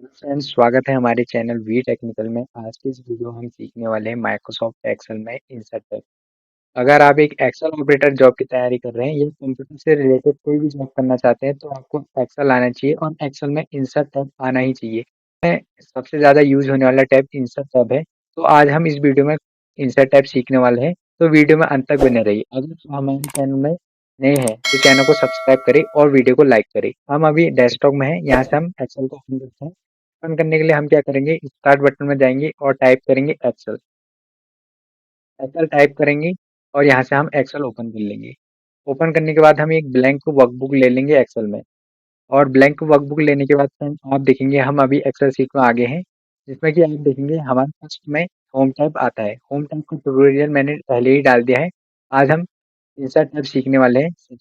Friends, स्वागत है हमारे चैनल वी टेक्निकल में। आज की इस वीडियो हम सीखने वाले हैं माइक्रोसॉफ्ट एक्सेल में इंसर्ट टैब। अगर आप एक एक्सेल ऑपरेटर जॉब की तैयारी कर रहे हैं या कंप्यूटर से रिलेटेड कोई भी जॉब करना चाहते हैं तो आपको एक्सेल आना चाहिए और एक्सेल में इंसर्ट टैब आना ही चाहिए। सबसे ज़्यादा यूज होने वाला टैब इंसर्ट टैब है। तो आज हम इस वीडियो में इंसर्ट टैब सीखने वाले हैं। तो वीडियो में अंत तक बने रहिए। अगर आप हमारे चैनल में नए हैं तो चैनल को सब्सक्राइब करें और वीडियो को लाइक करें। हम अभी डेस्कटॉप में हैं, यहाँ से हम एक्सेल को ओपन करते हैं। ओपन करने के लिए हम क्या करेंगे, स्टार्ट बटन में जाएंगे और टाइप करेंगे एक्सेल। एक्सेल टाइप करेंगे और यहाँ से हम एक्सेल ओपन कर लेंगे। ओपन करने के बाद हम एक ब्लैंक वर्कबुक ले लेंगे एक्सेल में। और ब्लैंक वर्कबुक लेने के बाद फ्रेंड आप देखेंगे हम अभी एक्सेल सीट में आगे हैं, जिसमें कि आप देखेंगे हमारे फर्स्ट में होम टैब आता है। होम टैब का ट्यूटोरियल मैंने पहले ही डाल दिया है। आज हम इंसर्ट टैब सीखने वाले हैं।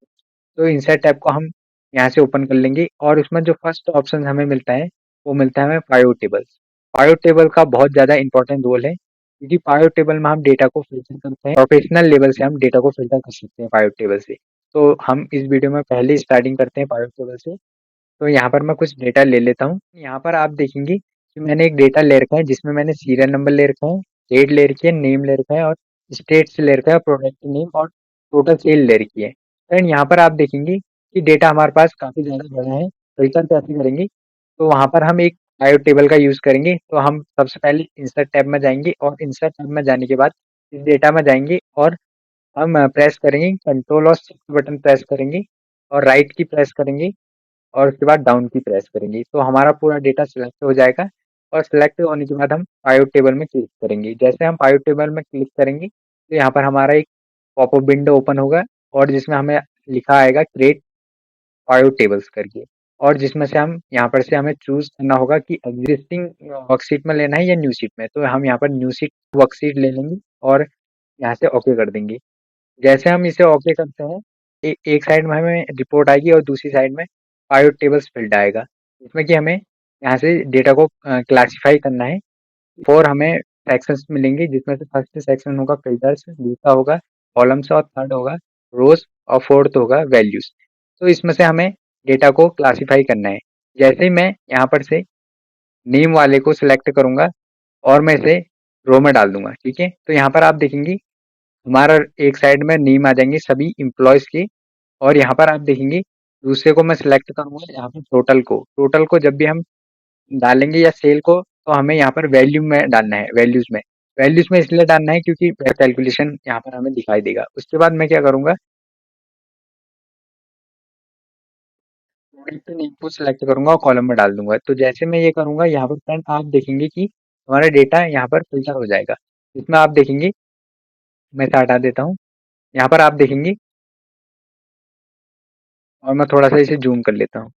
तो इंसर्ट टैब को हम यहाँ से ओपन कर लेंगे और उसमें जो फर्स्ट ऑप्शन हमें मिलता है वो मिलता है हमें पाइवट टेबल्स। पाइवट टेबल का बहुत ज़्यादा इंपॉर्टेंट रोल है, क्योंकि पाइवट टेबल में हम डेटा को फिल्टर करते हैं। प्रोफेशनल लेवल से हम डेटा को फिल्टर कर सकते हैं पाइवट टेबल से। तो हम इस वीडियो में पहले स्टार्टिंग करते हैं पाइवट टेबल से। तो यहाँ पर मैं कुछ डेटा ले लेता हूँ। यहाँ पर आप देखेंगे कि मैंने एक डेटा ले रखा है, जिसमें मैंने सीरियल नंबर ले रखा है, डेट ले रखी है, नेम ले रखा है और स्टेट्स ले रखा है, प्रोडक्ट नेम और टोटल सेल ले रखी है। एंड यहाँ पर आप देखेंगे कि डेटा हमारे पास काफ़ी ज़्यादा बड़ा है। फिल्टर कैसे करेंगे, तो वहाँ पर हम एक पाइवट टेबल का यूज़ करेंगे। तो हम सबसे पहले इंसर्ट टैब में जाएंगे और इंसर्ट टैब में जाने के बाद इस डेटा में जाएंगे और हम प्रेस करेंगे, कंट्रोल और शिफ्ट बटन प्रेस करेंगे और राइट की प्रेस करेंगे और उसके बाद डाउन की प्रेस करेंगे। तो हमारा पूरा डेटा सिलेक्ट हो जाएगा और सिलेक्ट होने के बाद हम पाइवट टेबल में क्लिक करेंगे। जैसे हम पाइवट टेबल में क्लिक करेंगे तो यहाँ पर हमारा एक पॉपअप विंडो ओपन होगा और जिसमें हमें लिखा आएगा क्रिएट पाइवट टेबल्स करके। और जिसमें से हम यहाँ पर से हमें चूज करना होगा कि एग्जिस्टिंग वर्कशीट में लेना है या न्यू शीट में। तो हम यहाँ पर न्यू शीट वर्कशीट ले लेंगे और यहाँ से ओके कर देंगे। जैसे हम इसे ओके करते हैं, एक साइड में हमें रिपोर्ट आएगी और दूसरी साइड में पाइवट टेबल्स फील्ड आएगा, जिसमें कि हमें यहाँ से डेटा को क्लासिफाई करना है। फोर हमें सेक्शंस मिलेंगे, जिसमें से फर्स्ट सेक्शन होगा फिल्टर्स, दूसरा होगा कॉलम्स और थर्ड होगा रोज और फोर्थ होगा वैल्यूज। तो इसमें से हमें डेटा को क्लासिफाई करना है। जैसे ही मैं यहाँ पर से नेम वाले को सिलेक्ट करूंगा और मैं इसे रो में डाल दूंगा, ठीक है। तो यहाँ पर आप देखेंगे हमारा एक साइड में नेम आ जाएंगे सभी इम्प्लॉयज के। और यहाँ पर आप देखेंगे दूसरे को मैं सिलेक्ट करूंगा, यहाँ पर टोटल को जब भी हम डालेंगे या सेल को, तो हमें यहाँ पर वैल्यू में डालना है, वैल्यूज में इसलिए डालना है क्योंकि कैलकुलेशन यहाँ पर हमें दिखाई देगा। उसके बाद मैं क्या करूंगा, प्रोडक्ट नेम को सिलेक्ट करूंगा और कॉलम में डाल दूंगा। तो जैसे मैं ये करूंगा, यहाँ पर फ्रेंड आप देखेंगे कि हमारा डेटा यहाँ पर फिल्टर हो जाएगा। इसमें आप देखेंगे, मैं इसे हटा देता हूँ। यहाँ पर आप देखेंगे और मैं थोड़ा सा इसे जूम कर लेता हूँ।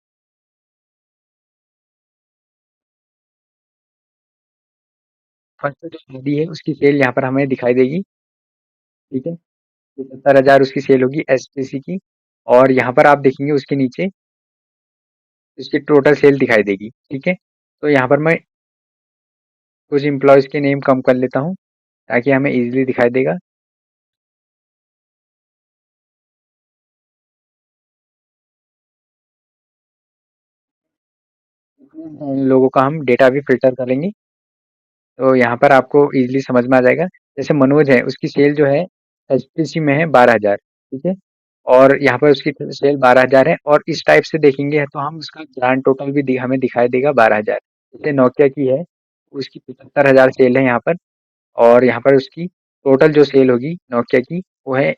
फर्स्ट जो आईडी है उसकी सेल यहाँ पर हमें दिखाई देगी, ठीक है। 75,000 उसकी सेल होगी एसपीसी की। और यहाँ पर आप देखेंगे उसके नीचे उसकी टोटल सेल दिखाई देगी, ठीक है। तो यहाँ पर मैं कुछ एम्प्लॉयज के नेम कम कर लेता हूँ ताकि हमें इजीली दिखाई देगा। इन लोगों का हम डेटा भी फिल्टर करेंगे, तो यहाँ पर आपको इजीली समझ में आ जाएगा। जैसे मनोज है, उसकी सेल जो है एचपीसी में है 12,000, ठीक है। और यहाँ पर उसकी सेल 12,000 है और इस टाइप से देखेंगे तो हम उसका ग्रांड टोटल भी हमें दिखाई देगा 12,000। जैसे नोकिया की है, उसकी 75,000 सेल है यहाँ पर। और यहाँ पर उसकी टोटल जो सेल होगी नोकिया की वो है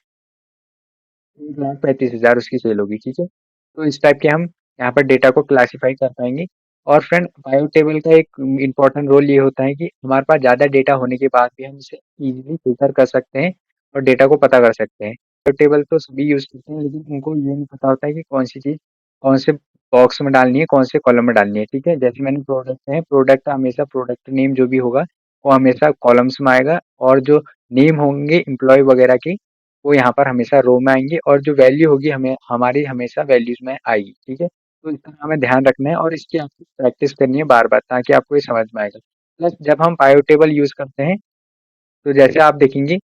1,35,000 उसकी सेल होगी, ठीक है। तो इस टाइप के हम यहाँ पर डेटा को क्लासिफाई कर पाएंगे। और फ्रेंड पाइवट टेबल का एक इम्पोर्टेंट रोल ये होता है कि हमारे पास ज़्यादा डेटा होने के बाद भी हम इसे इजीली फिल्टर कर सकते हैं और डेटा को पता कर सकते हैं। पाइवट टेबल तो सभी यूज़ करते हैं, लेकिन उनको ये नहीं पता होता है कि कौन सी चीज़ कौन से बॉक्स में डालनी है, कौन से कॉलम में डालनी है, ठीक है। जैसे मैंने प्रोडक्ट है, प्रोडक्ट हमेशा प्रोडक्ट नेम जो भी होगा वो हमेशा कॉलम्स में आएगा और जो नेम होंगे एम्प्लॉय वगैरह के वो यहाँ पर हमेशा रो में आएंगे और जो वैल्यू होगी हमें हमारी हमेशा वैल्यूज में आएगी, ठीक है। तो इस तरह हमें ध्यान रखना है और इसकी आपको प्रैक्टिस करनी है बार बार, ताकि आपको ये समझ में आएगा। प्लस जब हम पाइवट टेबल यूज करते हैं तो जैसे आप देखेंगे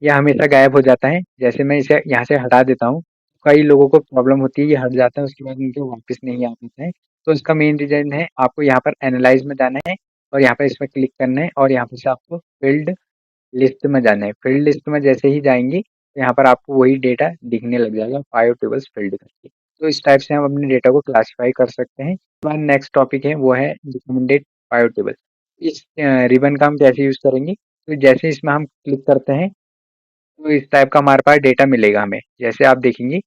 ये हमेशा गायब हो जाता है। जैसे मैं इसे यहाँ से हटा देता हूँ, कई लोगों को प्रॉब्लम होती है, ये हट जाता है उसके बाद उनको वापस नहीं आ पाता है। तो इसका मेन रीज़न है आपको यहाँ पर एनालाइज़ में जाना है और यहाँ पे इसमें क्लिक करना है और यहाँ पे से आपको फील्ड लिस्ट में जाना है। फील्ड लिस्ट में जैसे ही जाएँगे, तो यहाँ पर आपको वही डेटा दिखने लग जाएगा, पायो टेबल्स फील्ड करके। तो इस टाइप से हम अपने डेटा को क्लासिफ़ाई कर सकते हैं। उसके बाद नेक्स्ट टॉपिक है वो है रिकमेंडेड पायो टेबल। इस रिबन का हम कैसे यूज़ करेंगे? तो जैसे इसमें हम क्लिक करते हैं, तो इस टाइप का हमारे पास डेटा मिलेगा हमें। जैसे आप देखेंगे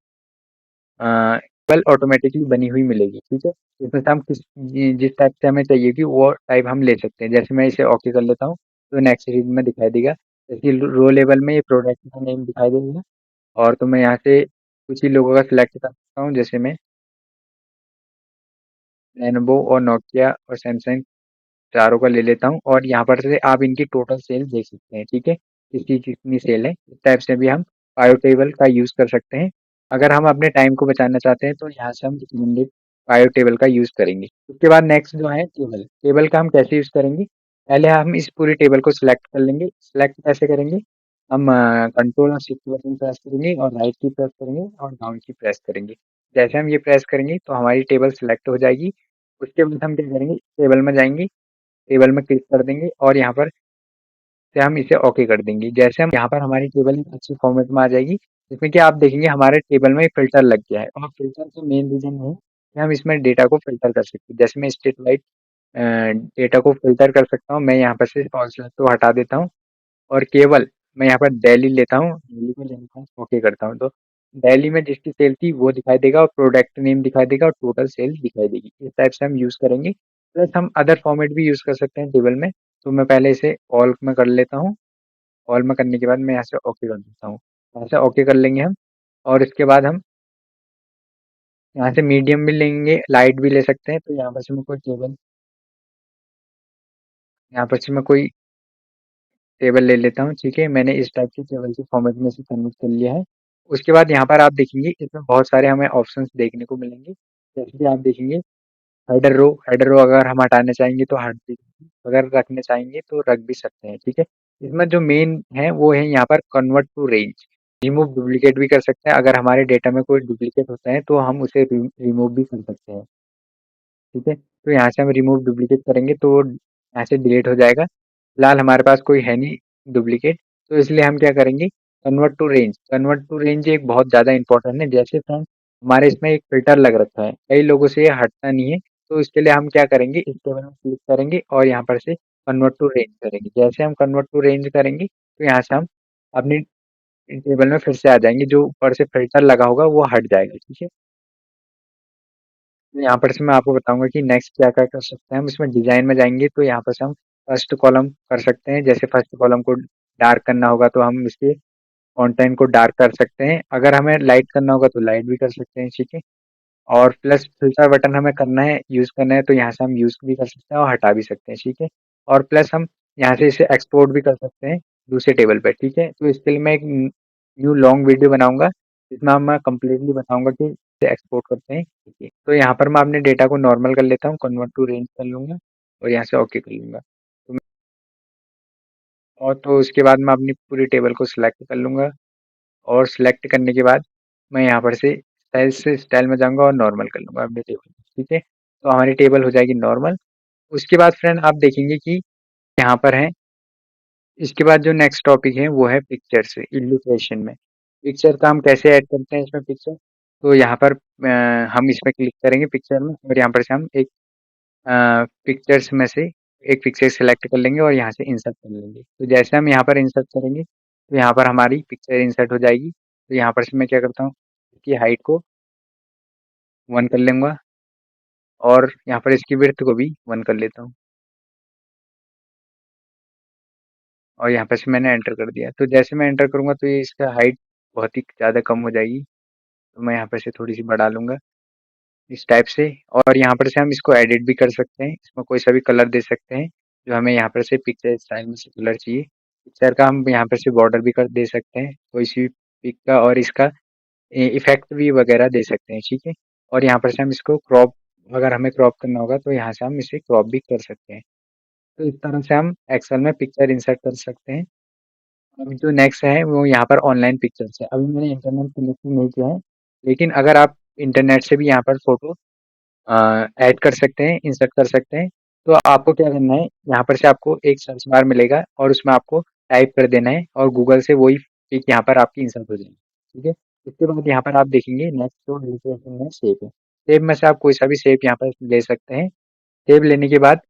टेबल ऑटोमेटिकली बनी हुई मिलेगी, ठीक है? इसमें से हम जिस टाइप से हमें चाहिए कि वो टाइप हम ले सकते हैं। जैसे मैं इसे ओके कर लेता हूँ, तो नेक्स्ट रीड में दिखाई देगा। जैसे रो लेवल में ये प्रोडक्ट का नेम दिखाई देगा और तो मैं यहाँ से कुछ ही लोगों का सिलेक्ट कर सकता हूँ, जैसे मैं लेनोवो और नोकिया और सैमसंग चारों का ले लेता हूँ और यहाँ पर से आप इनकी टोटल सेल देख सकते हैं, ठीक है? किसकी कितनी सेल है, इस टाइप से भी हम पायो टेबल का यूज़ कर सकते हैं। अगर हम अपने टाइम को बचाना चाहते हैं तो यहाँ से हम रिकमेंडेड पायो टेबल का यूज़ करेंगे। उसके बाद नेक्स्ट जो है टेबल, टेबल का हम कैसे यूज़ करेंगे? पहले हम इस पूरी टेबल को सिलेक्ट कर लेंगे। सिलेक्ट कैसे करेंगे? हम कंट्रोल और शिफ्ट बटन प्रेस करेंगे और राइट की प्रेस करेंगे और डाउन की प्रेस करेंगे। जैसे हम ये प्रेस करेंगे तो हमारी टेबल सिलेक्ट हो जाएगी। उसके बाद हम क्या करेंगे? टेबल में जाएँगे, टेबल में क्लिक कर देंगे और यहाँ पर से हम इसे ओके कर देंगे। जैसे हम यहाँ पर हमारी टेबल एक अच्छी फॉर्मेट में आ जाएगी, जिसमें कि आप देखेंगे हमारे टेबल में एक फ़िल्टर लग गया है और फ़िल्टर का मेन रीज़न है कि हम इसमें डेटा को फ़िल्टर कर सकते हैं। जैसे मैं स्टेट वाइज़ डेटा को फ़िल्टर कर सकता हूँ। मैं यहाँ पर से ऑल सेलेक्ट को हटा देता हूँ और केवल मैं यहाँ पर दिल्ली लेता हूँ, दिल्ली को लेने का ओके करता हूँ, तो दिल्ली में जिसकी सेल थी वो दिखाई देगा और प्रोडक्ट नेम दिखाई देगा और टोटल सेल दिखाई देगी। इस टाइप से हम यूज़ करेंगे। प्लस हम अदर फॉर्मेट भी यूज़ कर सकते हैं टेबल में, तो मैं पहले इसे ऑल में कर लेता हूँ। ऑल में करने के बाद मैं यहाँ से ओके कर देता हूँ। यहाँ से ओके कर लेंगे हम और इसके बाद हम यहाँ से मीडियम भी लेंगे, लाइट भी ले सकते हैं, तो यहाँ पर से मैं कोई टेबल यहाँ पर से मैं कोई टेबल ले लेता हूँ, ठीक है? मैंने इस टाइप की टेबल के फॉर्मेट में इसे कन्वर्ट कर लिया है। उसके बाद यहाँ पर आप देखेंगे इसमें बहुत सारे हमें ऑप्शंस देखने को मिलेंगे। जैसे कि आप देखेंगे हेडर रो अगर हम हटाना चाहेंगे तो हट देंगे, अगर रखना चाहेंगे तो रख भी सकते हैं, ठीक है? इसमें जो मेन है वो है यहाँ पर convert to range. Remove duplicate भी कर सकते हैं, अगर हमारे डेटा में कोई डुप्लीकेट होता है तो हम उसे रिमूव भी कर सकते हैं। ठीक है? तो यहाँ से हम रिमूव डुप्लीकेट करेंगे तो यहाँ से डिलीट हो जाएगा। फिलहाल हमारे पास कोई है नहीं डुप्लीकेट, तो इसलिए हम क्या करेंगे, कन्वर्ट टू रेंज एक बहुत ज़्यादा इंपॉर्टेंट है। जैसे फ्रेंड्स हमारे इसमें एक फ़िल्टर लग रखा है, कई लोगों से ये हटता नहीं है, तो इसके लिए हम क्या करेंगे, इस टेबल में क्लिक करेंगे और यहाँ पर से कन्वर्ट टू रेंज करेंगे। जैसे हम कन्वर्ट टू रेंज करेंगे, तो यहाँ से हम अपनी टेबल में फिर से आ जाएँगे, जो ऊपर से फ़िल्टर लगा होगा वो हट जाएगा, ठीक है? तो यहाँ पर से मैं आपको बताऊँगा कि नेक्स्ट क्या-क्या कर सकते हैं हम। इसमें डिज़ाइन में जाएँगे तो यहाँ पर से हम फर्स्ट कॉलम कर सकते हैं। जैसे फर्स्ट कॉलम को डार्क करना होगा तो हम इसके कंटेंट को डार्क कर सकते हैं। अगर हमें लाइट करना होगा तो लाइट भी कर सकते हैं, ठीक है? और प्लस फिल्टर बटन हमें करना है, यूज़ करना है तो यहाँ से हम यूज़ भी कर सकते हैं और हटा भी सकते हैं, ठीक है? और प्लस हम यहाँ से इसे एक्सपोर्ट भी कर सकते हैं दूसरे टेबल पे, ठीक है? तो इसके लिए मैं एक न्यू लॉन्ग वीडियो बनाऊँगा, जिसमें मैं कंप्लीटली बताऊँगा कि इसे एक्सपोर्ट करते हैं, ठीक है? तो यहाँ पर मैं अपने डेटा को नॉर्मल कर लेता हूँ, कन्वर्ट टू रेंज कर लूँगा और यहाँ से ओके कर लूँगा। तो और तो उसके बाद मैं अपनी पूरी टेबल को सिलेक्ट कर लूँगा और सिलेक्ट करने के बाद मैं यहाँ पर से स्टाइल में जाऊँगा और नॉर्मल कर लूँगा अपनी टेबल, ठीक है? तो हमारी टेबल हो जाएगी नॉर्मल। उसके बाद फ्रेंड आप देखेंगे कि यहाँ पर है, इसके बाद जो नेक्स्ट टॉपिक है वो है पिक्चर्स इल्लुस्ट्रेशन में। पिक्चर का हम कैसे ऐड करते हैं इसमें पिक्चर? तो यहाँ पर हम इसमें क्लिक करेंगे पिक्चर में और यहाँ पर से हम एक पिक्चर्स में से एक पिक्चर सेलेक्ट कर लेंगे और यहाँ से इंसर्ट कर लेंगे। तो जैसे हम यहाँ पर इंसर्ट करेंगे, तो यहाँ पर हमारी पिक्चर इंसर्ट हो जाएगी। तो यहाँ पर से मैं क्या करता हूँ, इसकी हाइट को 1 कर लूँगा और यहाँ पर इसकी विड्थ को भी 1 कर लेता हूँ और यहाँ पर से मैंने एंटर कर दिया। तो जैसे मैं एंटर करूँगा तो ये इसका हाइट बहुत ही ज़्यादा कम हो जाएगी। तो मैं यहाँ पर से थोड़ी-सी बढ़ा लूँगा इस टाइप से और यहाँ पर से हम इसको एडिट भी कर सकते हैं। इसमें कोई सा भी कलर दे सकते हैं, जो हमें यहाँ पर से पिक्चर स्टाइल में से कलर चाहिए। पिक्चर का हम यहाँ पर से बॉर्डर भी कर दे सकते हैं, कोई सी भी पिक का और इसका इफ़ेक्ट भी वगैरह दे सकते हैं, ठीक है? और यहाँ पर से हम इसको क्रॉप अगर हमें क्रॉप करना होगा तो यहाँ से हम इसे क्रॉप भी कर सकते हैं। तो इस तरह से हम एक्सेल में पिक्चर इंसर्ट कर सकते हैं। अभी जो नेक्स्ट है वो यहाँ पर ऑनलाइन पिक्चर्स है। अभी मैंने इंटरनेट कनेक्शन नहीं किया है, लेकिन अगर आप इंटरनेट से भी यहाँ पर फ़ोटो ऐड कर सकते हैं, इंसर्ट कर सकते हैं। तो आपको क्या करना है, यहाँ पर से आपको एक सर्च बार मिलेगा और उसमें आपको टाइप कर देना है और गूगल से वही पिक यहाँ पर आपकी इंसर्ट हो जाएगी। ठीक है? उसके बाद यहाँ पर आप देखेंगे नेक्स्ट जो एलिब्रेशन है शेप है। शेप में से आप कोई सा भी शेप यहाँ पर ले सकते हैं। शेप लेने के बाद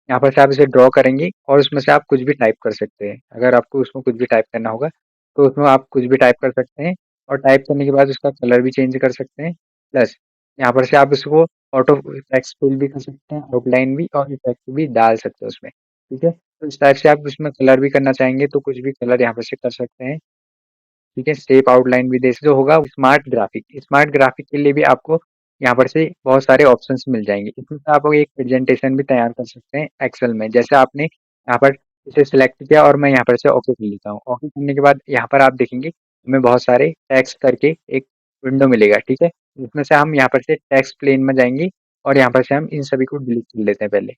यहाँ पर से आप इसे ड्रॉ करेंगे और उसमें से आप कुछ भी टाइप कर सकते हैं। अगर आपको उसमें कुछ भी टाइप करना होगा, तो उसमें आप कुछ भी टाइप कर सकते हैं और टाइप करने के बाद उसका कलर भी चेंज कर सकते हैं। प्लस यहाँ पर से आप उसको ऑटो टेक्स्ट फिल भी कर सकते हैं, आउटलाइन भी और इफेक्ट भी डाल सकते हैं उसमें। ठीक है? तो इस टाइप से आप उसमें कलर भी करना चाहेंगे तो कुछ भी कलर यहाँ पर से कर सकते हैं। ठीक है? शेप आउटलाइन भी दे जो होगा स्मार्ट ग्राफिक के लिए भी आपको यहाँ पर से बहुत सारे ऑप्शंस मिल जाएंगे। इसमें से आप एक प्रेजेंटेशन भी तैयार कर सकते हैं एक्सेल में। जैसे आपने यहाँ पर इसे सिलेक्ट किया और मैं यहाँ पर से ओके कर लेता हूँ। ओके करने के बाद यहाँ पर आप देखेंगे हमें बहुत सारे टेक्स्ट करके एक विंडो मिलेगा। ठीक है? इसमें से हम यहाँ पर से टेक्स्ट प्लेन में जाएंगे और यहाँ पर से हम इन सभी को डिलीट कर लेते हैं पहले।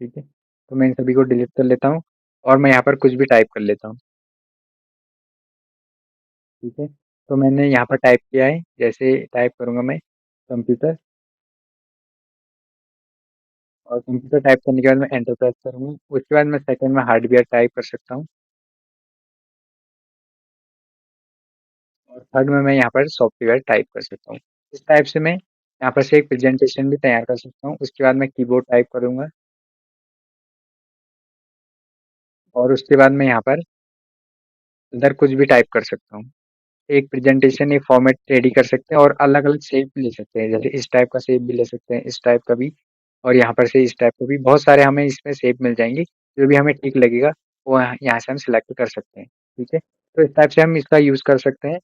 ठीक है? तो मैं इन सभी को डिलीट कर लेता हूँ और मैं यहाँ पर कुछ भी टाइप कर लेता हूँ। ठीक है? तो मैंने यहाँ पर टाइप किया है, जैसे टाइप करूँगा मैं कंप्यूटर और कंप्यूटर टाइप करने के बाद मैं एंटर प्रेस करूँगा। उसके बाद मैं सेकंड में हार्डवेयर टाइप कर सकता हूँ और थर्ड में मैं यहाँ पर सॉफ्टवेयर टाइप कर सकता हूँ। इस टाइप से मैं यहाँ पर से एक प्रेजेंटेशन भी तैयार कर सकता हूँ। उसके बाद मैं कीबोर्ड टाइप करूँगा और उसके बाद मैं यहाँ पर अंदर कुछ भी टाइप कर सकता हूँ। एक प्रेजेंटेशन एक फॉर्मेट रेडी कर सकते हैं और अलग-अलग शेप भी ले सकते हैं। जैसे इस टाइप का शेप भी ले सकते हैं, इस टाइप का भी और यहाँ पर से इस टाइप का भी। बहुत सारे हमें इसमें शेप मिल जाएँगे, जो भी हमें ठीक लगेगा वो यहाँ से हम सिलेक्ट कर सकते हैं। ठीक है? तो इस टाइप से हम इसका यूज़ कर सकते हैं।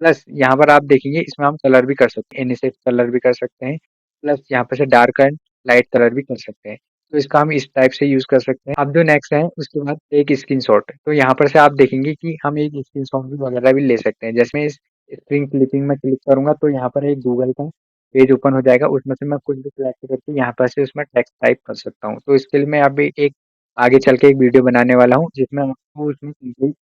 प्लस यहाँ पर आप देखेंगे इसमें हम कलर भी कर सकते हैं, एनिसेक कलर भी कर सकते हैं, प्लस यहाँ पर से डार्क एंड लाइट कलर भी कर सकते हैं। तो इसका हम इस टाइप से यूज़ कर सकते हैं। अब जो नेक्स्ट है उसके बाद एक स्क्रीनशॉट। तो यहाँ पर से आप देखेंगे कि हम एक स्क्रीनशॉट भी वगैरह भी ले सकते हैं। जैसे मैं इस स्क्रीन क्लिपिंग में क्लिक करूँगा तो यहाँ पर एक गूगल का पेज ओपन हो जाएगा, उसमें से मैं कुछ भी सिलेक्ट करके यहाँ पर से उसमें टेक्स्ट टाइप कर सकता हूँ। तो इसके लिए मैं अभी एक आगे चल के एक वीडियो बनाने वाला हूँ जिसमें आपको उसमें कंप्लीट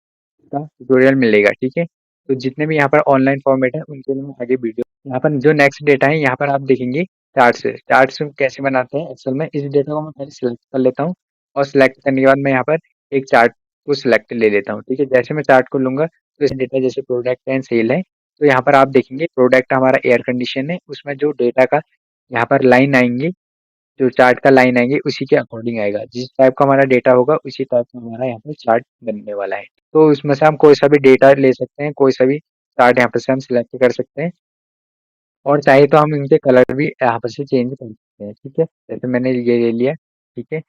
का ट्यूटोरियल मिलेगा। ठीक है? तो जितने भी यहाँ पर ऑनलाइन फॉर्मेट है उनके लिए मैं आगे वीडियो यहाँ पर जो नेक्स्ट डेटा है यहाँ पर आप देखेंगे चार्ट्स कैसे बनाते हैं एक्सेल में। इस डेटा को मैं पहले सिलेक्ट कर लेता हूँ और सिलेक्ट करने के बाद मैं यहाँ पर एक चार्ट को सिलेक्ट ले लेता हूँ। ठीक है? जैसे मैं चार्ट को लूंगा तो इस डेटा जैसे प्रोडक्ट एंड सेल है, तो यहाँ पर आप देखेंगे प्रोडक्ट हमारा एयर कंडीशन है, उसमें जो डेटा का यहाँ पर लाइन आएंगी, जो चार्ट का लाइन आएंगे उसी के अकॉर्डिंग आएगा। जिस टाइप का हमारा डेटा होगा उसी टाइप का हमारा यहाँ पर चार्ट बनने वाला है। तो उसमें से हम कोई सा भी डेटा ले सकते हैं, कोई सा भी चार्ट यहाँ पर से हम सिलेक्ट कर सकते हैं और चाहे तो हम इनके कलर भी यहाँ पर से चेंज कर सकते हैं। ठीक है? जैसे मैंने ये ले लिया। ठीक है?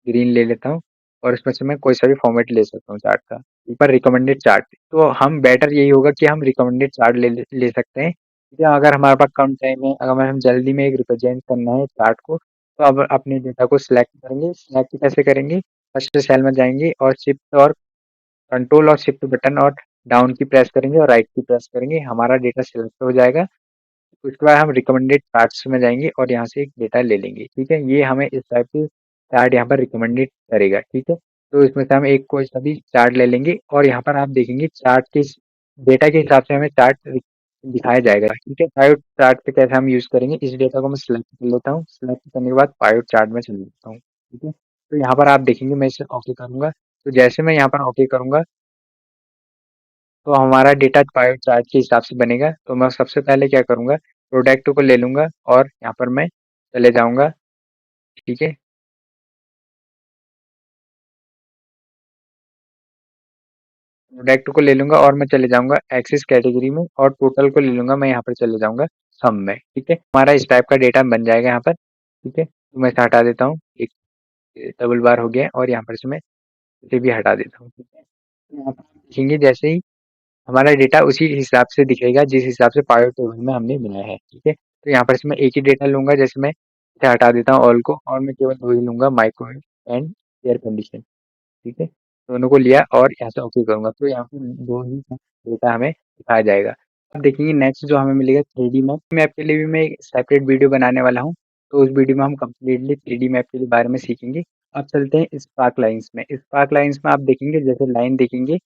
ग्रीन ले लेता हूँ और इसमें से मैं कोई सा भी फॉर्मेट ले सकता हूँ चार्ट का। ऊपर रिकमेंडेड चार्ट, तो हम बेटर यही होगा कि हम रिकमेंडेड चार्ट ले सकते हैं। ठीक है? अगर हमारे पास कम टाइम है, अगर हम जल्दी में एक रिप्रेजेंट करना है चार्ट को, तो अब अपने डेटा को सिलेक्ट करेंगे। सिलेक्ट कैसे करेंगे? फर्स्ट सेल में जाएंगे और शिफ्ट और कंट्रोल और शिफ्ट बटन और डाउन की प्रेस करेंगे और राइट की प्रेस करेंगे, हमारा डेटा सिलेक्ट हो जाएगा। उसके बाद हम रिकमेंडेड चार्ट्स में जाएंगे और यहाँ से एक डेटा ले लेंगे। ठीक है? ये हमें इस टाइप के चार्ट यहाँ पर रिकमेंडेड करेगा। ठीक है? तो इसमें से हम एक कोई सा भी चार्ट ले लेंगे और यहाँ पर आप देखेंगे चार्ट के डेटा के हिसाब से हमें चार्ट दिखाया जाएगा। ठीक है? पायोट चार्ट पे कैसे हम यूज करेंगे, इस डेटा को मैं सिलेक्ट कर लेता हूँ। सिलेक्ट करने के बाद पायोट चार्ट में चले जाता हूँ। ठीक है? तो यहाँ पर आप देखेंगे मैं इसे ओके करूंगा। तो जैसे मैं यहाँ पर ओके करूंगा तो हमारा डेटा पायो चार्ट के हिसाब से बनेगा। तो मैं सबसे पहले क्या करूँगा, प्रोडक्ट को ले लूँगा और यहाँ पर मैं चले जाऊँगा। ठीक है? प्रोडक्ट को ले लूँगा और मैं चले जाऊँगा एक्सेस कैटेगरी में और टोटल को ले लूँगा, मैं यहाँ पर चले जाऊँगा सम में। ठीक है? हमारा इस टाइप का डेटा बन जाएगा यहाँ पर। ठीक है? तो मैं इसे हटा देता हूँ। एक डबल बार हो गया है और यहाँ पर से मैं इसे भी हटा देता हूँ। ठीक है? तो यहाँ पर आप देखेंगे जैसे ही हमारा डेटा उसी हिसाब से दिखेगा जिस हिसाब से पावर टेबल में हमने बनाया है। ठीक है? तो यहाँ पर से मैं एक ही डेटा लूंगा, जैसे मैं इसे हटा देता हूँ ऑल को और मैं केवल दो ही लूंगा, माइक्रोवेव एंड एयर कंडीशन। ठीक है? दोनों को लिया और यहाँ से ओके करूंगा तो यहाँ पे दो ही डेटा हमें दिखाया जाएगा। अब देखिए नेक्स्ट जो हमें मिलेगा 3D मैप। मैप के लिए भी मैं एक सेपरेट वीडियो बनाने वाला हूँ, तो उस वीडियो में हम कम्प्लीटली 3D मैप के बारे में सीखेंगे। अब चलते हैं स्पार्क लाइंस में। स्पार्क लाइंस में आप देखेंगे जैसे लाइन देखेंगे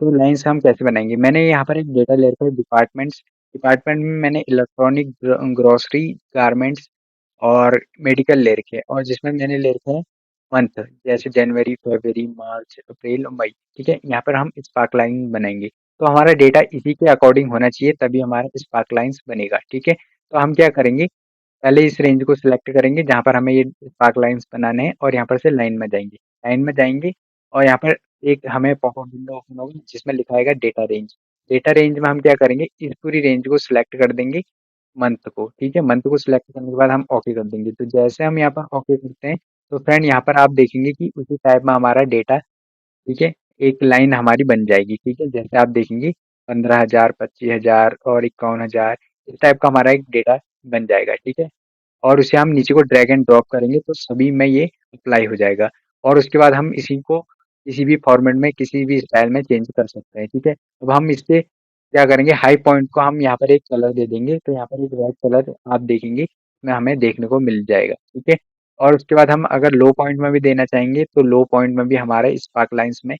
तो लाइन्स हम कैसे बनाएंगे। मैंने यहाँ पर एक डेटा लेयर पर डिपार्टमेंट्स डिपार्टमेंट में मैंने इलेक्ट्रॉनिक, ग्रोसरी, गारमेंट्स और मेडिकल ले रखे हैं, और जिसमें मैंने ले रखे हैं मंथ, जैसे जनवरी, फरवरी, मार्च, अप्रैल और मई। ठीक है, यहाँ पर हम स्पार्क लाइन बनाएंगे। तो हमारा डेटा इसी के अकॉर्डिंग होना चाहिए, तभी हमारा स्पार्क लाइन्स बनेगा। ठीक है, तो हम क्या करेंगे, पहले इस रेंज को सिलेक्ट करेंगे जहाँ पर हमें ये स्पार्क लाइन्स बनाने हैं, और यहाँ पर से लाइन में जाएंगे, और यहाँ पर एक हमें पॉपअप विंडो ओपन होगी जिसमें लिखा आएगा डेटा रेंज। डेटा रेंज में हम क्या करेंगे, इस पूरी रेंज को सिलेक्ट कर देंगे, मंथ को। ठीक है, मंथ को सिलेक्ट करने के बाद हम ओके कर देंगे। तो जैसे हम यहाँ पर ओके करते हैं, तो फ्रेंड यहाँ पर आप देखेंगे कि उसी टाइप में हमारा डेटा, ठीक है, एक लाइन हमारी बन जाएगी। ठीक है, जैसे आप देखेंगे 15,000, 25,000 और 51,000, इस टाइप का हमारा एक डेटा बन जाएगा। ठीक है, और उसे हम नीचे को ड्रैग एंड ड्रॉप करेंगे तो सभी में ये अप्लाई हो जाएगा, और उसके बाद हम इसी को किसी भी फॉर्मेट में, किसी भी स्टाइल में चेंज कर सकते हैं। ठीक है, अब हम इससे क्या करेंगे, हाई पॉइंट को हम यहाँ पर एक कलर दे देंगे, तो यहाँ पर एक रेड कलर आप देखेंगे में हमें देखने को मिल जाएगा। ठीक है, और उसके बाद हम अगर लो पॉइंट में भी देना चाहेंगे, तो लो पॉइंट में भी हमारे स्पार्क लाइन्स में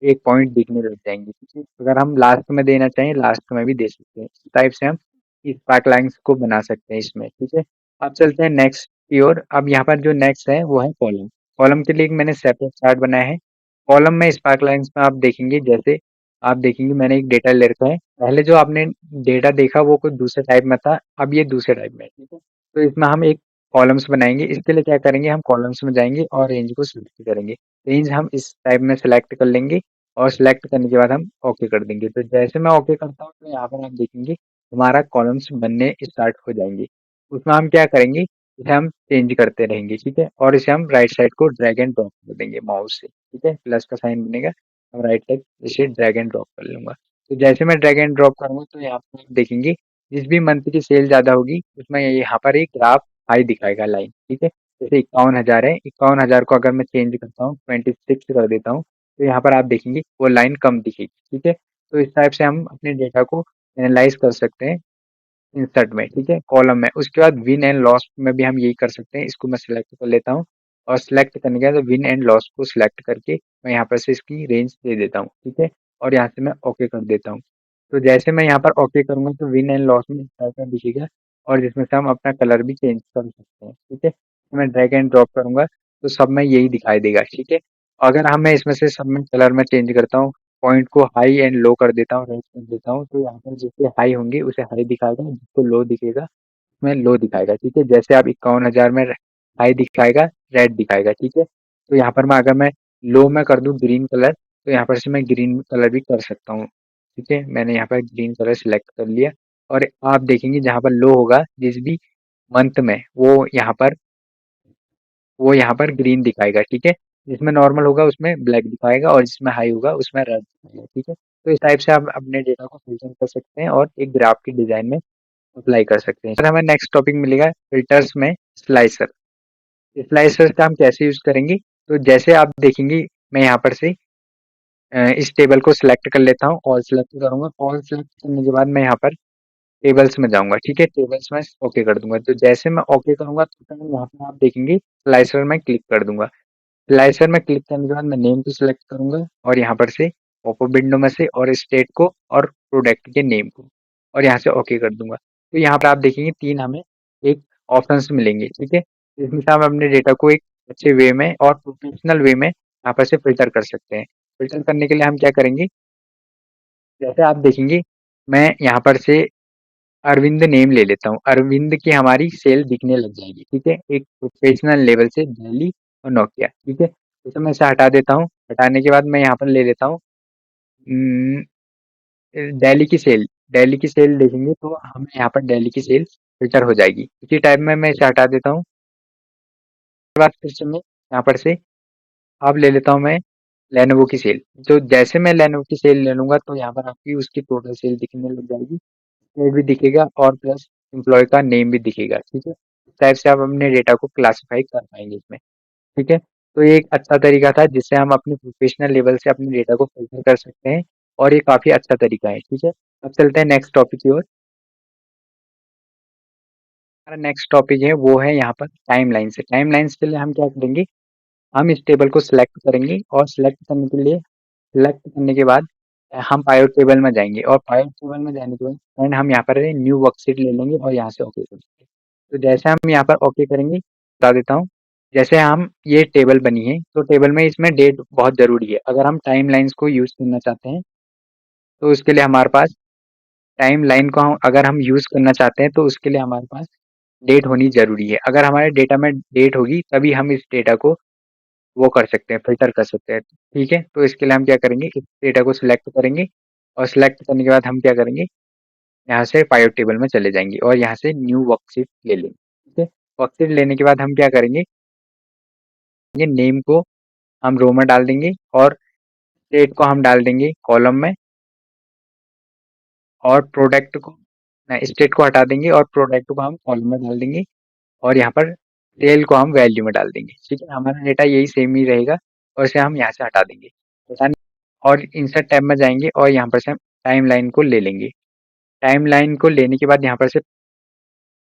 एक पॉइंट दिखने लग जाएंगे। ठीक है, अगर हम लास्ट में देना चाहें, लास्ट में भी दे सकते हैं। इस टाइप से हम इस पाइपलाइंस को बना सकते हैं इसमें। ठीक है, अब चलते हैं नेक्स्ट की ओर। अब यहाँ पर जो नेक्स्ट है वो है कॉलम। कॉलम के लिए एक मैंने सेपरेट चार्ट बनाया है। कॉलम में स्पार्क लाइन्स में आप देखेंगे, जैसे आप देखेंगे मैंने एक डेटा ले रखा है। पहले जो आपने डेटा देखा वो कुछ दूसरे टाइप में था, अब ये दूसरे टाइप में है। ठीक है, तो इसमें हम एक कॉलम्स बनाएंगे। इसके लिए क्या करेंगे, हम कॉलम्स में जाएंगे और रेंज को सिलेक्ट करेंगे। रेंज हम इस टाइप में सिलेक्ट कर लेंगे, और सिलेक्ट करने के बाद हम ओके कर देंगे। तो जैसे मैं ओके करता हूँ, तो यहाँ पर आप देखेंगे हमारा कॉलम्स बनने स्टार्ट हो जाएंगे। उसमें हम क्या करेंगे, इसे हम चेंज करते रहेंगे। ठीक है, और इसे हम राइट साइड को ड्रैग एंड ड्रॉप कर देंगे माउस से। ठीक है, प्लस का साइन बनेगा, हम राइट साइड इसे ड्रैग एंड ड्रॉप कर लूंगा। तो जैसे मैं ड्रैग एंड ड्रॉप करूंगा, तो यहाँ पर आप देखेंगे जिस भी मंथ की सेल ज्यादा होगी, उसमें यहाँ पर एक ग्राफ हाई दिखाएगा लाइन। ठीक है, जैसे 51,000 है, 51,000 को अगर मैं चेंज करता हूँ, 26 कर देता हूँ, तो यहाँ पर आप देखेंगे वो लाइन कम दिखेगी। ठीक है, तो इस टाइप से हम अपने डेटा को एनालाइज कर सकते हैं इंसर्ट में। ठीक है, कॉलम में। उसके बाद विन एंड लॉस में भी हम यही कर सकते हैं। इसको मैं सिलेक्ट कर लेता हूँ, और सिलेक्ट करने के बाद विन एंड लॉस को सिलेक्ट करके मैं यहाँ पर से इसकी रेंज दे देता हूँ। ठीक है, और यहाँ से मैं ओके कर देता हूँ। तो जैसे मैं यहाँ पर ओके करूंगा, तो विन एंड लॉस में इस टाइप का दिखेगा, और जिसमें से हम अपना कलर भी चेंज कर सकते हैं। ठीक है, तो मैं ड्रैग एंड ड्रॉप करूंगा, तो सब में यही दिखाई देगा। ठीक है, अगर हम मैं इसमें से सब में कलर में चेंज करता हूँ, पॉइंट को हाई एंड लो कर देता हूँ, रेड कर देता हूँ, तो यहाँ पर जिसके हाई होंगे उसे हाई दिखाएगा, जिसको लो दिखेगा उसमें लो दिखाएगा। ठीक है, जैसे आप 51,000 में हाई दिखाएगा, रेड दिखाएगा। ठीक है, तो यहाँ पर मैं अगर मैं लो में कर दूं ग्रीन कलर, तो यहाँ पर से मैं ग्रीन कलर भी कर सकता हूँ। ठीक है, मैंने यहाँ पर ग्रीन कलर सिलेक्ट कर लिया, और आप देखेंगे जहाँ पर लो होगा जिस भी मंथ में, वो यहाँ पर ग्रीन दिखाएगा। ठीक है, जिसमें नॉर्मल होगा उसमें ब्लैक दिखाएगा, और जिसमें हाई होगा उसमें रेड दिखाएगा। ठीक है, तो इस टाइप से आप अपने डेटा को फिल्टर कर सकते हैं, और एक ग्राफ की डिजाइन में अप्लाई कर सकते हैं। फिर हमें नेक्स्ट टॉपिक मिलेगा फिल्टर्स में स्लाइसर। स्लाइसर का हम कैसे यूज करेंगे, तो जैसे आप देखेंगे मैं यहाँ पर से इस टेबल को सिलेक्ट कर लेता हूँ, ऑल सिलेक्ट करूंगा। ऑल सिलेक्ट करने के बाद मैं यहाँ पर टेबल्स में जाऊंगा। ठीक है, टेबल्स में ओके कर दूंगा। तो जैसे मैं ओके करूंगा, तो यहाँ पर आप देखेंगे स्लाइसर में क्लिक कर दूंगा। स्लाइसर में क्लिक करने के बाद मैं नेम को सिलेक्ट करूंगा, और यहाँ पर से पॉपअप विंडो में से, और स्टेट को, और प्रोडक्ट के नेम को, और यहाँ से ओके कर दूंगा। तो यहाँ पर आप देखेंगे तीन हमें एक ऑप्शंस मिलेंगे। ठीक है, इसमें से हम अपने डेटा को एक अच्छे वे में और प्रोफेशनल वे में यहाँ पर से फिल्टर कर सकते हैं। फिल्टर करने के लिए हम क्या करेंगे, जैसे आप देखेंगे मैं यहाँ पर से अरविंद नेम ले लेता हूँ। अरविंद की हमारी सेल दिखने लग जाएगी। ठीक है, एक प्रोफेशनल लेवल से दिल्ली और नोकिया। ठीक है, तो मैं इसे हटा देता हूँ। हटाने के बाद मैं यहाँ पर ले लेता हूँ उम, दिल्ली की सेल। दिल्ली की सेल देखेंगे तो हमें यहाँ पर दिल्ली की सेल फिल्टर हो जाएगी। इसी टाइप में मैं इसे हटा देता हूँ। उसके बाद फिर से मैं यहाँ पर से अब ले लेता हूँ मैं लेनोवो की सेल। तो जैसे मैं लेनोवो की सेल ले लूंगा, तो यहाँ पर आपकी उसकी टोटल सेल दिखने लग जाएगी, रेट भी दिखेगा, और प्लस एम्प्लॉय का नेम भी दिखेगा। ठीक है, इस टाइप से आप अपने डेटा को क्लासिफाई कर पाएंगे इसमें। ठीक है, तो ये एक अच्छा तरीका था जिससे हम अपने प्रोफेशनल लेवल से अपने डेटा को फिल्टर कर सकते हैं, और ये काफी अच्छा तरीका है। ठीक है, अब चलते हैं नेक्स्ट टॉपिक की ओर। हमारा नेक्स्ट टॉपिक है वो है यहाँ पर टाइम लाइन से। टाइम लाइन्स के लिए हम क्या करेंगे, हम इस टेबल को सिलेक्ट करेंगे, और सिलेक्ट करने के बाद हम पाइवट टेबल में जाएंगे और पाइवट टेबल में जाने के बाद फ्रेंड हम यहाँ पर न्यू वर्कशीट ले लेंगे और यहाँ से ओके कर देंगे। तो जैसे हम यहाँ पर ओके करेंगे, बता देता हूँ, जैसे हम ये टेबल बनी है तो टेबल में इसमें डेट बहुत जरूरी है। अगर हम टाइम लाइन्स को यूज करना चाहते हैं तो उसके लिए हमारे पास टाइम लाइन को अगर हम यूज करना चाहते हैं तो उसके लिए हमारे पास डेट होनी ज़रूरी है। अगर हमारे डेटा में डेट होगी तभी हम इस डेटा को वो कर सकते हैं, फ़िल्टर कर सकते हैं। ठीक है? तो इसके लिए हम क्या करेंगे, इस डेटा को सिलेक्ट करेंगे और सिलेक्ट करने के बाद हम क्या करेंगे, यहाँ से पाइवट टेबल में चले जाएँगे और यहाँ से न्यू वर्कशीट ले लेंगे। ठीक है? वर्कशीट लेने के बाद हम क्या करेंगे, ये नेम को हम रो में डाल देंगे और डेट को हम डाल देंगे कॉलम में और प्रोडक्ट को स्टेट को हटा देंगे और प्रोडक्ट को हम कॉलम में डाल देंगे और यहाँ पर टेल को हम वैल्यू में डाल देंगे। ठीक है? हमारा डेटा यही सेम ही रहेगा और इसे हम यहाँ से हटा देंगे। हटाने और इंसर्ट टैब में जाएँगे और यहाँ पर से हम टाइमलाइन को ले लेंगे। टाइमलाइन को लेने के बाद यहाँ पर से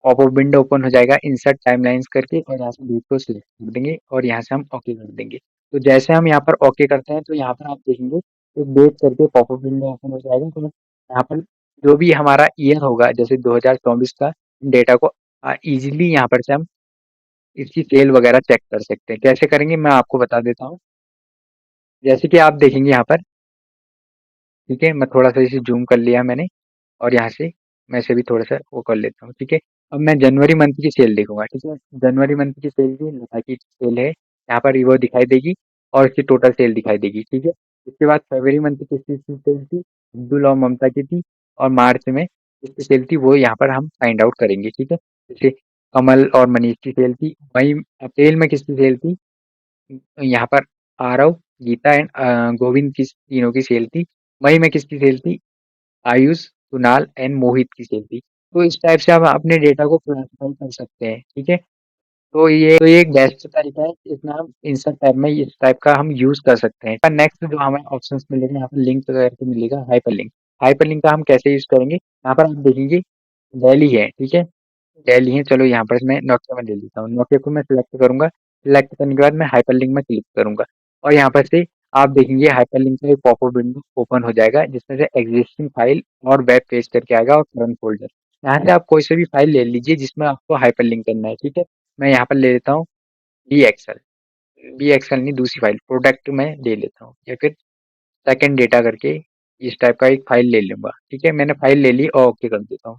पॉपअप विंडो ओपन हो जाएगा इंसर्ट टाइमलाइन्स करके और यहाँ से डेट को सिलेक्ट कर देंगे और यहाँ से हम ओके कर देंगे। तो जैसे हम यहाँ पर ओके करते हैं तो यहाँ पर आप देखेंगे एक डेट करके पॉपअप विंडो ओपन हो जाएगा। तो यहाँ पर जो भी हमारा ईयर होगा जैसे 2024 का डेटा को इजीली यहाँ पर से हम इसकी सेल वगैरह चेक कर सकते हैं। कैसे करेंगे मैं आपको बता देता हूँ। जैसे कि आप देखेंगे यहाँ पर, ठीक है, मैं थोड़ा सा इसे जूम कर लिया मैंने और यहाँ से मैं इसे भी थोड़ा सा वो कर लेता हूँ। ठीक है, अब मैं जनवरी मंथ की सेल देखूंगा। ठीक है, जनवरी मंथ की सेल की लता की सेल है, यहाँ पर वो दिखाई देगी और इसकी टोटल सेल दिखाई देगी। ठीक है, इसके बाद फरवरी मंथ की किसकी सेल थी, अब्दुल और ममता की थी और मार्च में किसकी सेल थी वो यहाँ पर हम फाइंड आउट करेंगे। ठीक है, जैसे कमल और मनीष की सेल थी। मई अप्रैल में किसकी सेल थी, यहाँ पर आरव, गीता एंड गोविंद की तीनों की सेल थी। मई में किसकी सेल थी, आयुष, कुणाल एंड मोहित की सेल थी। तो इस टाइप से आप अपने डेटा को क्लासिफाई कर सकते हैं। ठीक है, तो ये एक बेस्ट तरीका है, इसमें हम इंसर्ट टैब में इस टाइप का हम यूज कर सकते हैं। नेक्स्ट जो हमें ऑप्शंस मिलेगा यहाँ पर लिंक करके मिलेगा हाइपर लिंक। हाइपर लिंक का हम कैसे यूज करेंगे, यहाँ पर आप देखेंगे दिल्ली है। ठीक है, दिल्ली है, चलो यहाँ पर मैं नोकिया में ले लेता हूँ। नोकिया को मैं सिलेक्ट करूंगा, सिलेक्ट करने के बाद मैं हाइपर लिंक में क्लिक करूंगा और यहाँ पर से आप देखेंगे हाइपर लिंक का एक पॉपअप विंडो ओपन हो जाएगा जिसमें से एग्जिस्टिंग फाइल और वेब पेज करके आएगा और करंट फोल्डर। यहाँ से आप कोई सी भी फाइल ले लीजिए जिसमें आपको हाइपर लिंक करना है। ठीक है, मैं यहाँ पर ले लेता हूँ बी एक्सएल, बी एक्सएल नहीं, दूसरी फाइल प्रोडक्ट में ले लेता हूँ या फिर सेकंड डेटा करके इस टाइप का एक फाइल ले लूंगा। ठीक है, मैंने फाइल ले ली और ओके कर देता हूँ।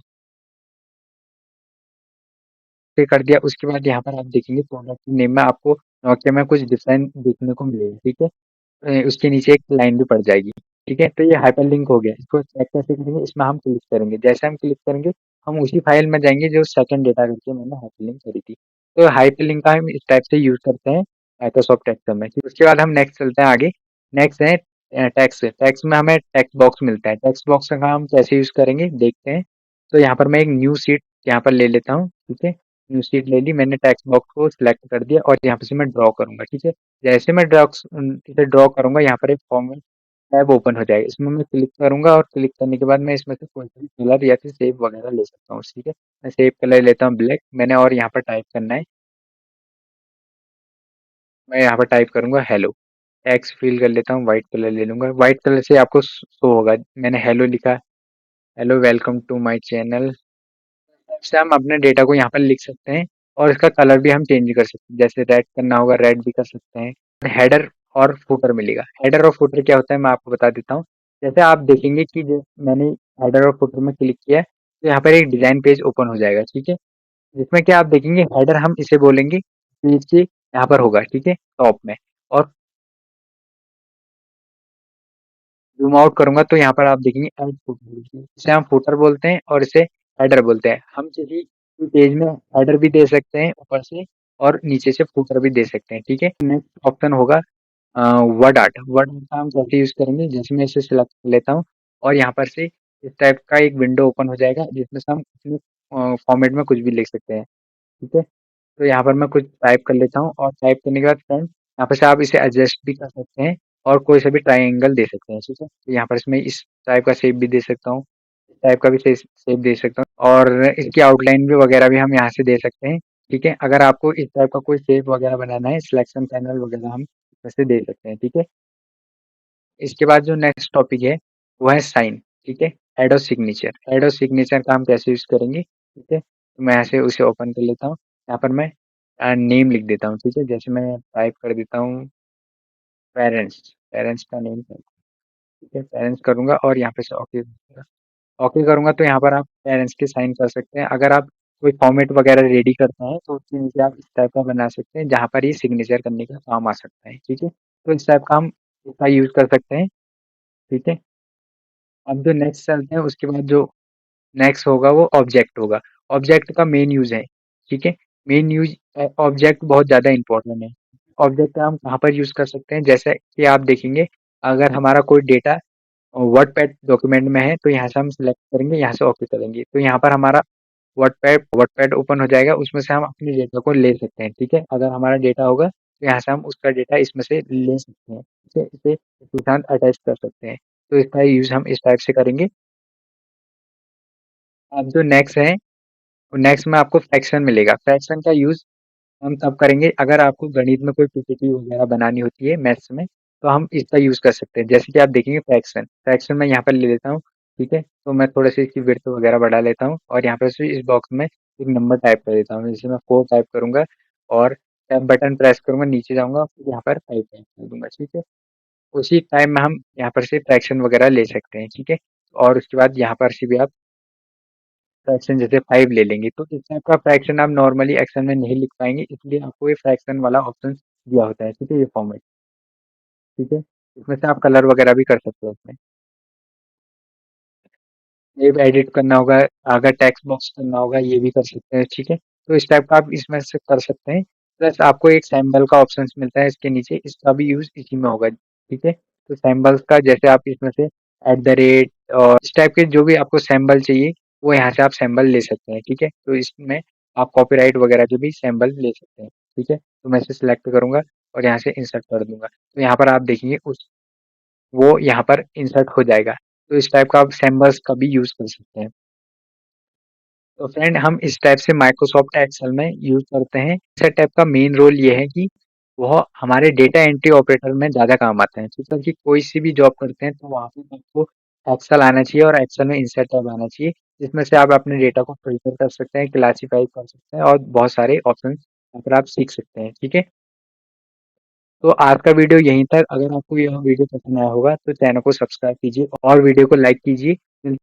पे कर दिया, उसके बाद यहाँ पर आप देखेंगे प्रोडक्ट नेम में आपको नोकिया में कुछ डिफरेंट देखने को मिलेगा। ठीक है, उसके नीचे एक लाइन भी पड़ जाएगी। ठीक है, तो ये हाइपरलिंक हो गया। इसको चेक कैसे करेंगे, इसमें हम क्लिक करेंगे, जैसे हम क्लिक करेंगे हम उसी फाइल में जाएंगे जो सेकंड डेटा करके मैंने हाइपरलिंक करी थी। तो हाइपरलिंक का हम इस टाइप से यूज करते हैं माइक्रोसॉफ्ट एक्सेल में। फिर उसके बाद हम नेक्स्ट चलते हैं आगे। नेक्स्ट है टेक्स्ट। टेक्स्ट में हमें टेक्स्ट बॉक्स मिलता है। टेक्स्ट बॉक्स का हम कैसे यूज करेंगे देखते हैं। तो यहाँ पर मैं एक न्यू सीट यहाँ पर ले लेता हूँ। ठीक है, न्यू सीट ले ली मैंने, टेक्स्ट बॉक्स को सिलेक्ट कर दिया और यहाँ पे से मैं ड्रॉ करूंगा। ठीक है, जैसे मैं इसे ड्रॉ करूंगा यहाँ पर एक फॉर्म टैब ओपन हो जाएगा, इसमें मैं क्लिक करूंगा और क्लिक करने के बाद मैं इसमें से कोई सा भी कलर या फिर शेप वगैरह ले सकता हूँ। ठीक है, मैं शेप कलर लेता हूँ ब्लैक मैंने और यहाँ पर टाइप करना है, मैं यहाँ पर टाइप करूंगा हेलो। टेक्स्ट फिल कर लेता हूँ, व्हाइट कलर ले लूंगा, व्हाइट कलर से आपको शो होगा मैंने हेलो लिखा। Hello welcome to my channel. से हम अपने डेटा को यहाँ पर लिख सकते हैं और इसका कलर भी हम चेंज कर सकते हैं, जैसे रेड करना होगा रेड भी कर सकते हैं। हेडर और फुटर मिलेगा। हेडर और फुटर क्या होता है मैं आपको बता देता हूँ। जैसे आप देखेंगे कि जो मैंने हेडर और फुटर में क्लिक किया है तो यहाँ पर एक डिजाइन पेज ओपन हो जाएगा। ठीक है, जिसमें क्या आप देखेंगे हेडर हम इसे बोलेंगे पेज के यहाँ पर होगा। ठीक है, टॉप में। और ज़ूम आउट करूँगा तो यहाँ पर आप देखेंगे ऐड फुटर, इसे हम फुटर बोलते हैं और इसे हेडर बोलते हैं। हम किसी भी पेज में हेडर भी दे सकते हैं ऊपर से और नीचे से फुटर भी दे सकते हैं। ठीक है, नेक्स्ट ऑप्शन होगा वर्ड आर्ट। वर्ड आर्ट का हम कैसे यूज़ करेंगे, जैसे मैं इसे सिलेक्ट कर लेता हूँ और यहाँ पर से इस टाइप का एक विंडो ओपन हो जाएगा जिसमें से हम अपने फॉर्मेट में कुछ भी लिख सकते हैं। ठीक है, तो यहाँ पर मैं कुछ टाइप कर लेता हूँ और टाइप करने के बाद फ्रेंड यहाँ पर से आप इसे एडजस्ट भी कर सकते हैं और कोई सा भी ट्रायंगल दे सकते हैं। ठीक है, तो यहाँ पर इसमें इस टाइप का शेप भी दे सकता हूँ, इस टाइप का भी शेप दे सकता हूँ और इसकी आउटलाइन भी वगैरह भी हम यहाँ से दे सकते हैं। ठीक है, अगर आपको इस टाइप का कोई शेप वगैरह बनाना है सिलेक्शन पैनल वगैरह हम वैसे दे सकते हैं। ठीक है, इसके बाद जो नेक्स्ट टॉपिक है वो है साइन, ठीक है। ऐड ऑफ सिग्नेचर का हम कैसे यूज करेंगे, ठीक है। तो मैं यहाँ से उसे ओपन कर लेता हूँ। यहाँ पर मैं नेम लिख देता हूँ, ठीक है। जैसे मैं टाइप कर देता हूँ पेरेंट्स, पेरेंट्स का नेम, ठीक है, पेरेंट्स करूंगा और यहाँ पे से ओके, ओके करूंगा तो यहाँ पर आप पेरेंट्स के साइन कर सकते हैं। अगर आप कोई फॉर्मेट वगैरह रेडी करते हैं तो उसके नीचे आप इस टाइप का बना सकते हैं जहाँ पर ये सिग्नेचर करने का काम आ सकता है, ठीक है। तो इस टाइप का हम इसका यूज कर सकते हैं, ठीक है। अब जो नेक्स्ट चलते हैं उसके बाद जो नेक्स्ट होगा वो ऑब्जेक्ट होगा। ऑब्जेक्ट का मेन यूज है, ठीक है। मेन यूज, ऑब्जेक्ट बहुत ज़्यादा इंपॉर्टेंट है। ऑब्जेक्ट हम कहाँ पर यूज कर सकते हैं, जैसे कि आप देखेंगे अगर हमारा कोई डेटा वर्डपैड डॉक्यूमेंट में है तो यहाँ से हम सिलेक्ट करेंगे, यहाँ से ओके करेंगे तो यहाँ पर हमारा वर्डपैड ओपन हो जाएगा। उसमें से हम अपने डेटा को ले सकते हैं, ठीक है। अगर हमारा डेटा होगा तो यहाँ से हम उसका डेटा इसमें से ले सकते हैं, ठीक है। इसे इसके साथ अटैच कर सकते हैं। तो इसका यूज हम इस टाइप से करेंगे। अब जो नेक्स्ट है, नेक्स्ट में आपको फ्रैक्शन मिलेगा। फ्रैक्शन का यूज हम तब करेंगे अगर आपको गणित में कोई पीपीटी वगैरह बनानी होती है मैथ्स में, तो हम इसका यूज कर सकते हैं। जैसे कि आप देखेंगे फ्रैक्शन, फ्रैक्शन मैं यहाँ पर ले लेता हूँ, ठीक है। तो मैं थोड़ा सा इसकी विड्थ वगैरह बढ़ा लेता हूँ और यहाँ पर से इस बॉक्स में एक नंबर टाइप कर देता हूँ। जैसे मैं 4 टाइप करूंगा और टैब बटन प्रेस करूंगा, नीचे जाऊंगा फिर यहाँ पर 5 टाइप कर दूंगा, ठीक है। उसी टाइम में हम यहाँ पर से फ्रैक्शन वगैरह ले सकते हैं, ठीक है। और उसके बाद यहाँ पर से भी आप फ्रैक्शन जैसे 5 ले लेंगे, तो इस टाइप का फ्रैक्शन आप नॉर्मली एक्सेल में नहीं लिख पाएंगे, इसलिए आपको ये फ्रैक्शन वाला ऑप्शन दिया होता है, ठीक है, ये फॉर्मेट, ठीक है। इसमें से आप कलर वगैरह भी कर सकते हो इसमें। ये भी एडिट करना होगा, अगर टेक्स्ट बॉक्स करना होगा ये भी कर सकते हैं, ठीक है। तो इस टाइप का आप इसमें से कर सकते हैं। प्लस आपको एक सिंबल का ऑप्शन मिलता है इसके नीचे, इसका भी यूज इसी में होगा, ठीक है। तो सिंबल्स का जैसे आप इसमें से एट द रेट और इस टाइप के जो भी आपको सिंबल चाहिए वो यहाँ से आप सिंबल ले सकते हैं, ठीक है। तो इसमें आप कॉपीराइट वगैरह के भी सिंबल ले सकते हैं, ठीक है। तो मैं इसे सिलेक्ट करूंगा और यहाँ से इंसर्ट कर दूंगा, तो यहाँ पर आप देखेंगे उस वो यहाँ पर इंसर्ट हो जाएगा। तो इस टाइप का आप सिंबल्स का भी यूज कर सकते हैं। तो फ्रेंड हम इस टाइप से माइक्रोसॉफ्ट एक्सेल में यूज करते हैं। इस टाइप का मेन रोल ये है कि वह हमारे डेटा एंट्री ऑपरेटर में ज़्यादा काम आते हैं, ठीक है। कि कोई सी भी जॉब करते हैं तो वहाँ पे आपको एक्सेल आना चाहिए और एक्सेल में इंसर्ट टैब आना चाहिए, जिसमें से आप अपने डेटा को फिल्टर कर सकते हैं, क्लासीफाई कर सकते हैं और बहुत सारे ऑप्शन यहाँ पर आप सीख सकते हैं, ठीक है। तो आज का वीडियो यहीं तक। अगर आपको यह वीडियो पसंद आया होगा तो चैनल को सब्सक्राइब कीजिए और वीडियो को लाइक कीजिए।